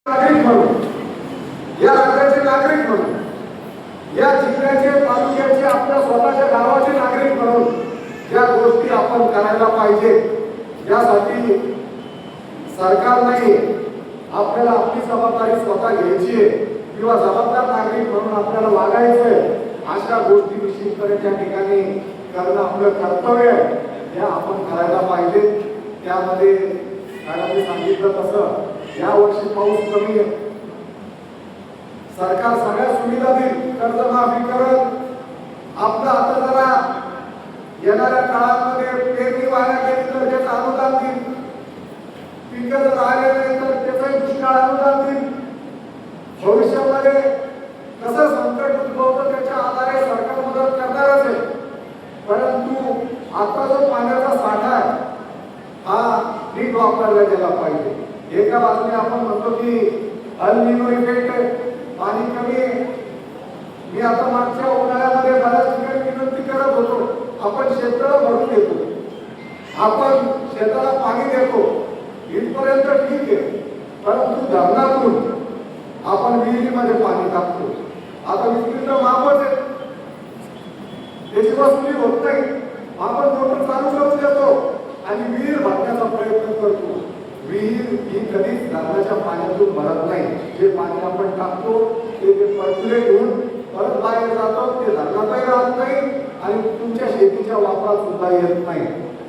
नागरिक म्हणून, या राज्याचे नागरिक म्हणून, या जिल्ह्याचे तालुक्याचे आपल्या स्वतःच्या गावाचे नागरिक म्हणून ज्या गोष्टी आपण करायला पाहिजे, यासाठी सरकारने आपल्याला आपली जबाबदारी स्वतः घ्यायची आहे किंवा जबाबदार नागरिक म्हणून आपल्याला वागायचं आहे, अशा गोष्टी निश्चितपणे त्या ठिकाणी करणं आपलं कर्तव्य आहे. या आपण करायला पाहिजे. त्यामध्ये मॅडमने सांगितलं तसं यावर्षी पाऊस कमी आहे. सरकार सगळ्या सुविधा देईल, कर्जमाफी करत आपलं आता जरा येणाऱ्या काळामध्ये पेरणी वाया गेली तर त्याचं अनुदान देईल, पिकं जर आले नाही तर त्याचं दुष्काळ अनुदान देईल. भविष्यामध्ये कसं संकट उद्भवतं त्याच्या आधारे सरकार मदत करणारच आहे. परंतु आता जो पाण्याचा साठा आहे हा नीट वापरला गेला पाहिजे. एका बाजूने आपण म्हणतो की अल निनो इफेक्ट आहे, पाणी कमी आहे. मी आता मागच्या उन्हाळ्यामध्ये बऱ्याच ठिकाणी विनंती करत होतो, आपण शेताला भरून देतो, आपण शेताला पाणी देतो, इथपर्यंत ठीक आहे. परंतु धरणातून आपण विहिरीमध्ये पाणी टाकतो. आता विहिरीला मापच आहे, त्याची वसुली होत नाही. आपण मोटर चालू करून देतो आणि विहीर भरण्याचा प्रयत्न करतो. विहीर ही कधीच धरणाच्या पाण्यातून भरत नाही. जे पाणी आपण टाकतो ते पर्क्युलेट होऊन परत बाहेर जातो, ते धरणातही राहत नाही आणि तुमच्या शेतीच्या वापरात सुद्धा येत नाही.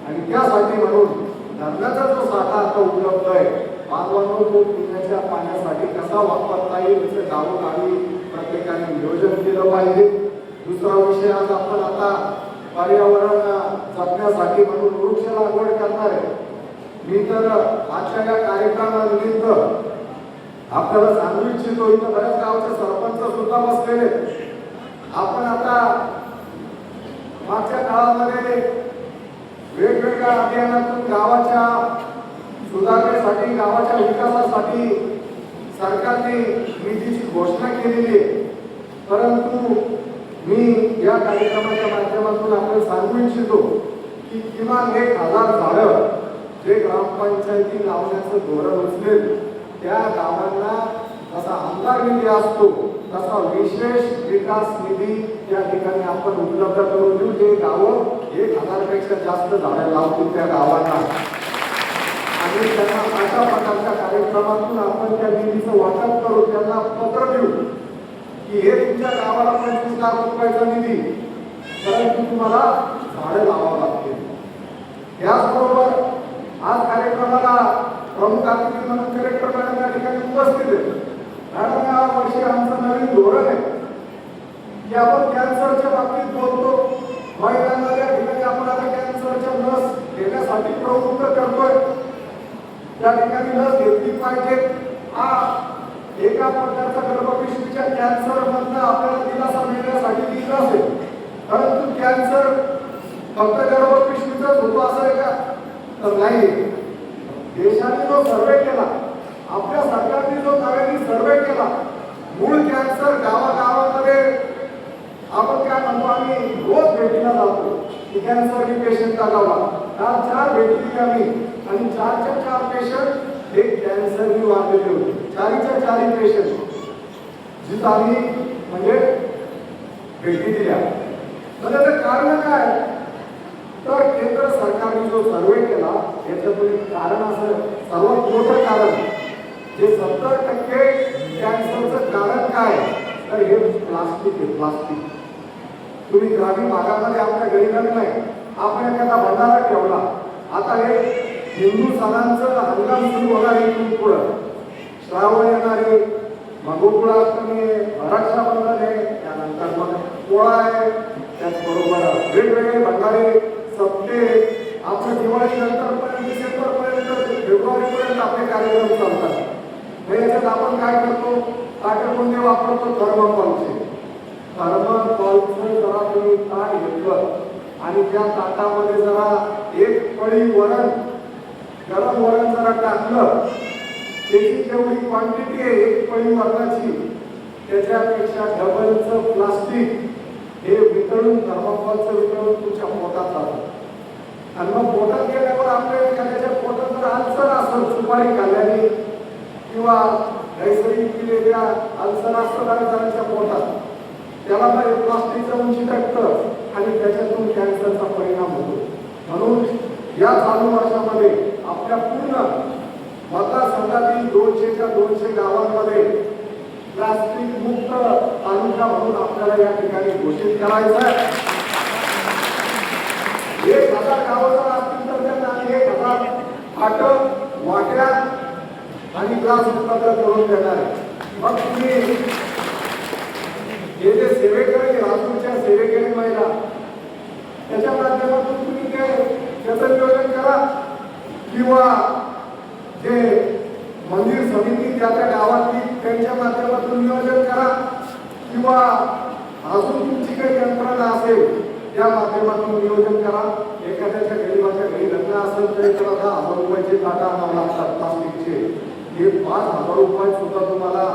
आणि त्यासाठी म्हणून धरणाचा जो साठा आता उपलब्ध आहे, बांधवांनो, तो पिण्याच्या पाण्यासाठी कसा वापरता येईल याचं गावोगावी प्रत्येकाने नियोजन केलं पाहिजे. दुसरा विषय, आज आपण आता पर्यावरण जपण्यासाठी म्हणून वृक्ष लागवड करणार आहे. मी तर आजच्या या कार्यक्रमानिमित्त आपल्याला सांगू इच्छितो, इथं बऱ्याच गावचे सरपंच सुद्धा बसलेले. आपण आता मागच्या काळामध्ये वेगवेगळ्या अभियानातून गावाच्या सुधारणेसाठी, गावाच्या विकासासाठी सरकारने निधीची घोषणा केलेली आहे. परंतु मी या कार्यक्रमाच्या माध्यमातून आपल्याला सांगू इच्छितो की किमान 1000 झाडं जे ग्रामपंचायती लावण्याचं धोरण उचलेल त्या गावांना जसा आमदार निधी असतो तसा विशेष विकास निधी त्या ठिकाणी आपण उपलब्ध करून देऊ. जे गावं 1000 पेक्षा जास्त झाडं लावतील त्या गावांना, आणि त्यांना अशा प्रकारच्या कार्यक्रमातून आपण त्या निधीचं वाटप करू, त्यांना पत्र देऊ की हे तुमच्या गावाला 25 लाख रुपयाचा निधी, परंतु तुम्हाला झाडं लावावं लागतील. त्याचबरोबर आज कार्यक्रमाला प्रमुख अतिथी म्हणून कलेक्टर मॅडम या ठिकाणी उपस्थित आहे. मॅडम, या वर्षी आमचं नवीन धोरण आहे की आपण कॅन्सरच्या बाबतीत बोलतो. महिलांना या ठिकाणी आपण आता कॅन्सरच्या लस घेण्यासाठी प्रवृत्त करतोय. त्या ठिकाणी लस घेतली पाहिजे. हा एका प्रकारचा गर्भपिशवीच्या कॅन्सर मधनं आपल्याला दिलासा मिळण्यासाठी दिला असेल, परंतु कॅन्सर फक्त गर्भपिशवीचाच होतो असं आहे का? तर नाही. देशाने जो सर्वे केला, आपल्या सरकारने जो नव्याने सर्वे केला, मूळ कॅन्सर गावागावामध्ये आपण काय म्हणतो, आम्ही रोज भेटीला जातो की कॅन्सर ही पेशंटचा गावा 4 भेटली आम्ही, आणि 4च्या 4 पेशंट एक कॅन्सरनी वाढलेले होते. 4च्या 4 पेशंट जिथं आम्ही म्हणजे भेटी दिल्या. तर त्याचं कारण काय? तर केंद्र सरकारने जो सर्वे केला याच्यातून एक कारण असं सर्वात मोठं कारण, जे 70% कॅन्सरचं कारण काय, तर हे प्लास्टिक आहे. प्लास्टिक तुम्ही ग्रामीण भागामध्ये आपल्या गरीबांना नाही, आपण एखादा भंडारा ठेवला, आता हे हिंदू सणांचं हंगाम सुरू होणार आहे. इथून पुढं श्रावण येणारे, मग गोकुळाष्टमी आहे, रक्षाबंधन आहे, त्यानंतर मग पोळा आहे, त्याचबरोबर वेगवेगळे भंडारे सप्ते, आपल्या दिवाळी नंतर पर्यंत, डिसेंबर पर्यंत, फेब्रुवारी पर्यंत आपले कार्यक्रम चालतात. याच्यात आपण काय करतो, काटेकोंडे वापरतो थर्मोकॉलचे. थर्मोकॉलचं जरा तुम्ही ताट घेतलं आणि त्या ताटामध्ये जरा एक पळी वरण, गरम वरण जरा टाकलं, त्याची जेवढी क्वांटिटी आहे एक पळी वरणाची, त्याच्यापेक्षा डबलचं प्लास्टिक हे वितळून, थर्मोकॉलचं वितळून तुमच्या पोटात जातं. आणि मग पोटात गेल्यावर आपल्या एखाद्याच्या पोटात जर अल्सर असेल सुपारी खाल्ल्याने किंवा नैसर्गिक केलेल्या अल्सर असतं बऱ्याच जणांच्या पोटात, त्याला मग प्लास्टिकचं उंची टाकतं आणि त्याच्यातून कॅन्सरचा परिणाम होतो. म्हणून या चालू वर्षामध्ये आपल्या पूर्ण मतदारसंघातील 200च्या 200 गावांमध्ये प्लास्टिक मुक्त तालुका म्हणून आपल्याला या ठिकाणी घोषित करायचं आहे. 1000 गावं जर असतील तर त्यांना 1000 फाटक, वाट्या आणि ग्लास उपलब्ध करून देणार आहे. मग तुम्ही हे जे सेवेकरी राजूच्या सेवेकरी महिला त्याच्या माध्यमातून तुम्ही त्याचं नियोजन करा, किंवा जे मंदिर समिती त्या गावातली त्यांच्या माध्यमातून नियोजन करा, किंवा अजून तुमची काही यंत्रणा असेल त्या माध्यमातून नियोजन करा. एखाद्याच्या गरीबाच्या घरी लग्न असेल तरी त्याला 10,000 रुपयाचे ताटा आणावं लागतात प्लास्टिकचे. हे 5,000 रुपये सुद्धा तुम्हाला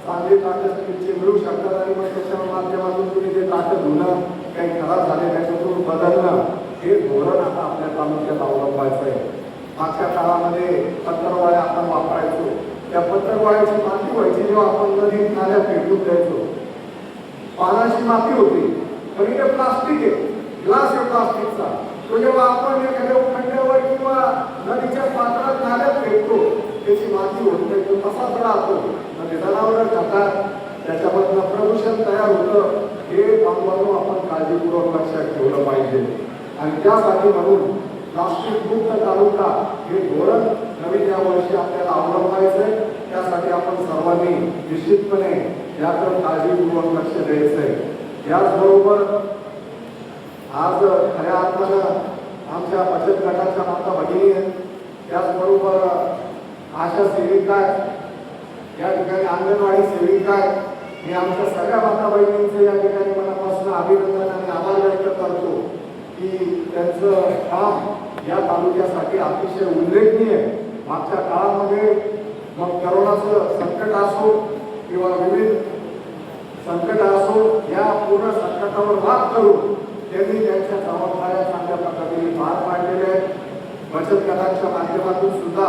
चांगले ताटे स्टीलचे मिळू शकतात. आणि मग त्याच्या माध्यमातून तुम्ही ते ताटं धुणं, काही खराब झाले त्याच्यातून बदलणं, हे धोरण आता आपल्या तालुक्यात अवलंबायचं आहे. मागच्या काळामध्ये पत्रवाळ्या आपण वापरायचो, त्या पत्रवाळ्याची माती व्हायची जेव्हा आपण नदीत नाल्या फेकून द्यायचो. पानाची माती होती, पण इथे प्लास्टिक आहे, ग्लास आहे प्लास्टिकचा. तो जेव्हा आपण एखाद्या खड्ड्यावर किंवा नदीच्या पात्रात नाल्यात फेकतो त्याची माती होत नाही, तो तसाच राहतो. म्हणजे जनावरं खातात, त्याच्यामधनं प्रदूषण तयार होतं. हे बाबतीत आपण काळजीपूर्वक लक्षात ठेवलं पाहिजे. आणि त्यासाठी म्हणून प्लास्टिक मुक्त तालुका हे धोरण नवीन या वर्षी आपल्याला अवलंबायचं आहे. त्यासाठी आपण सर्वांनी निश्चितपणे याकडे काळजीपूर्वक लक्ष द्यायचं आहे. याचबरोबर आज खऱ्या अर्थानं आमच्या बचत गटाच्या माता भगिनी आहेत, त्याचबरोबर आशा सेविका आहेत, या ठिकाणी अंगणवाडी सेविका आहेत. मी आमच्या सगळ्या माता बहिणींचं या ठिकाणी मनापासून अभिनंदन आणि आभार व्यक्त करतो की त्यांचं काम या तालुक्यासाठी अतिशय उल्लेखनीय आहे. मागच्या काळामध्ये मग करोनाचं संकट असो किंवा विविध संकट असो, या पूर्ण संकटावर मात करून त्यांनी त्यांच्या जबाबदाऱ्या चांगल्या पद्धतीने पार पाडलेल्या आहेत. बचत गटाच्या माध्यमातून सुद्धा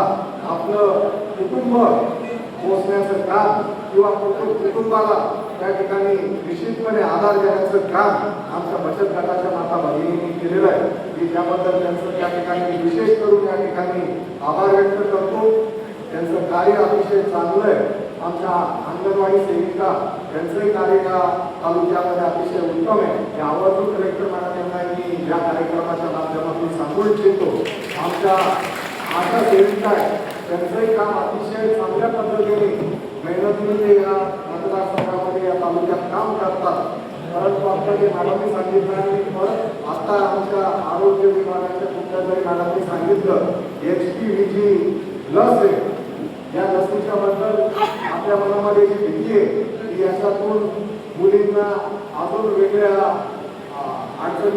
आपलं कुटुंब पोहोचण्याचं काम किंवा कुटुंबाला त्या ठिकाणी निश्चितपणे आधार देण्याचं काम आमच्या बचत गटाच्या माता भगिनींनी केलेलं आहे. मी त्याबद्दल त्यांचं त्या ठिकाणी विशेष करून या ठिकाणी आभार व्यक्त करतो. त्यांचं कार्य अतिशय चांगलं आहे. आमच्या अंगणवाडी सेविका यांचंही कार्य या तालुक्यामध्ये अतिशय उत्तम आहे. हे आवर्जून कलेक्टर मॅडम यांना मी या कार्यक्रमाच्या माध्यमातून सांगू इच्छितो. आमच्या आशा सेविका त्यांचंही काम अतिशय चांगल्या पद्धतीने मेहनतीने ते या मतदारसंघामध्ये या तालुक्यात काम करतात. परंतु आपल्या जे मॅडमनी सांगितलं आणि परत आता आमच्या आरोग्य विभागाच्या कुठल्या तरी मॅडमनी सांगितलं HPV जी लस आहे, या लसीच्या बद्दल आपल्या मनामध्ये जी भीती आहे की याच्यातून मुलींना अजून वेगळ्या अडचणी